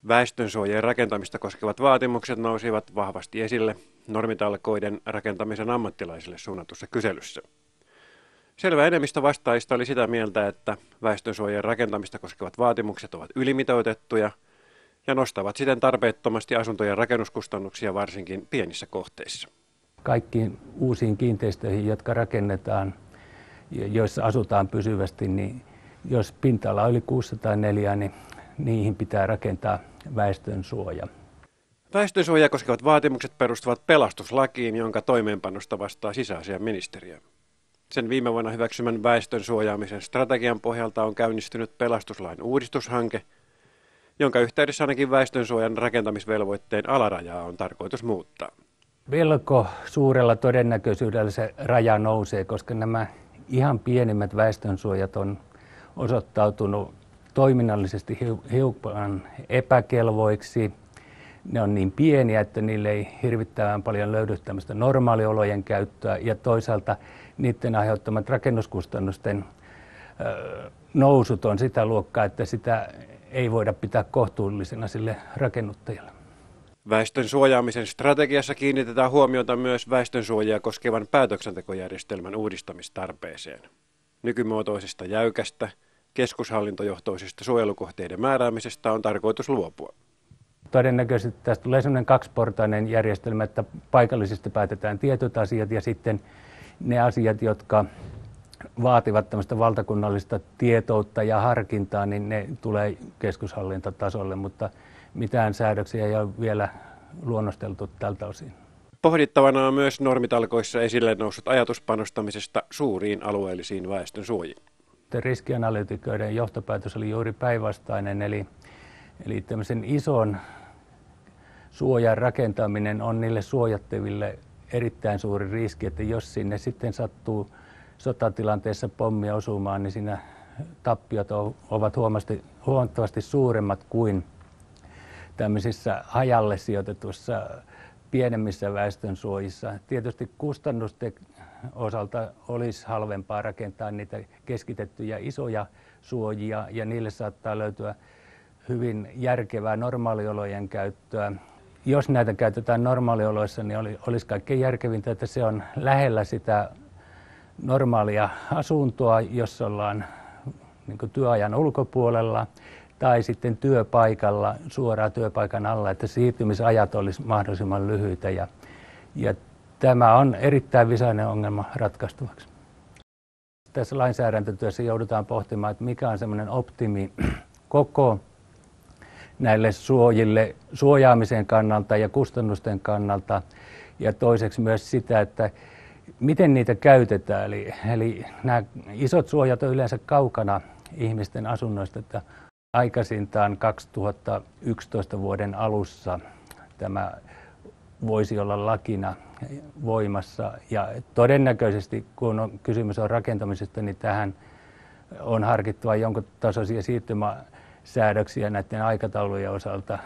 Väestönsuojien rakentamista koskevat vaatimukset nousivat vahvasti esille normitalkoiden rakentamisen ammattilaisille suunnatussa kyselyssä. Selvä enemmistö vastaajista oli sitä mieltä, että väestönsuojien rakentamista koskevat vaatimukset ovat ylimitoitettuja ja nostavat siten tarpeettomasti asuntojen rakennuskustannuksia varsinkin pienissä kohteissa. Kaikkiin uusiin kiinteistöihin, jotka rakennetaan, joissa asutaan pysyvästi, niin jos pinta-ala on yli 604, niin niihin pitää rakentaa väestönsuoja. Väestönsuojaa koskevat vaatimukset perustuvat pelastuslakiin, jonka toimeenpanosta vastaa sisäasiainministeriö. Sen viime vuonna hyväksymän väestön suojaamisen strategian pohjalta on käynnistynyt pelastuslain uudistushanke, jonka yhteydessä ainakin väestönsuojan rakentamisvelvoitteen alarajaa on tarkoitus muuttaa. Melko suurella todennäköisyydellä se raja nousee, koska nämä ihan pienimmät väestönsuojat on osoittautunut toiminnallisesti hiukan epäkelvoiksi. Ne on niin pieniä, että niille ei hirvittävän paljon löydy tämmöistä normaaliolojen käyttöä, ja toisaalta niiden aiheuttamat rakennuskustannusten nousut on sitä luokkaa, että sitä ei voida pitää kohtuullisena sille rakennuttajalle. Väestön suojaamisen strategiassa kiinnitetään huomiota myös väestönsuojaa koskevan päätöksentekojärjestelmän uudistamistarpeeseen. Nykymuotoisesta jäykästä, keskushallintojohtoisesta suojelukohteiden määräämisestä on tarkoitus luopua. Todennäköisesti tästä tulee sellainen kaksiportainen järjestelmä, että paikallisesti päätetään tietyt asiat ja sitten ne asiat, jotka vaativat tämmöistä valtakunnallista tietoutta ja harkintaa, niin ne tulee keskushallintotasolle, mutta mitään säädöksiä ei ole vielä luonnosteltu tältä osin. Pohdittavana on myös normitalkoissa esille noussut ajatus panostamisesta suuriin alueellisiin väestönsuojiin. Riskianalytikoiden johtopäätös oli juuri päinvastainen, eli tämmöisen ison suojan rakentaminen on niille suojattaville erittäin suuri riski, että jos sinne sitten sattuu sotatilanteessa pommi osumaan, niin siinä tappiot ovat huomattavasti suuremmat kuin tämmöisissä hajalle sijoitetuissa pienemmissä väestönsuojissa. Tietysti kustannusten osalta olisi halvempaa rakentaa niitä keskitettyjä isoja suojia, ja niille saattaa löytyä hyvin järkevää normaaliolojen käyttöä. Jos näitä käytetään normaalioloissa, niin olisi kaikkein järkevintä, että se on lähellä sitä normaalia asuntoa, jos ollaan niin kuin työajan ulkopuolella, tai sitten työpaikalla, suoraan työpaikan alla, että siirtymisajat olisi mahdollisimman lyhyitä. Ja tämä on erittäin visainen ongelma ratkaistuvaksi. Tässä lainsäädäntötyössä joudutaan pohtimaan, että mikä on semmoinen optimi koko näille suojille suojaamisen kannalta ja kustannusten kannalta, ja toiseksi myös sitä, että miten niitä käytetään. Eli nämä isot suojat on yleensä kaukana ihmisten asunnoista, että aikaisintaan 2011 vuoden alussa tämä voisi olla lakina voimassa, ja todennäköisesti kun kysymys on rakentamisesta, niin tähän on harkittava jonkun tasoisia siirtymäsäädöksiä näiden aikataulujen osalta,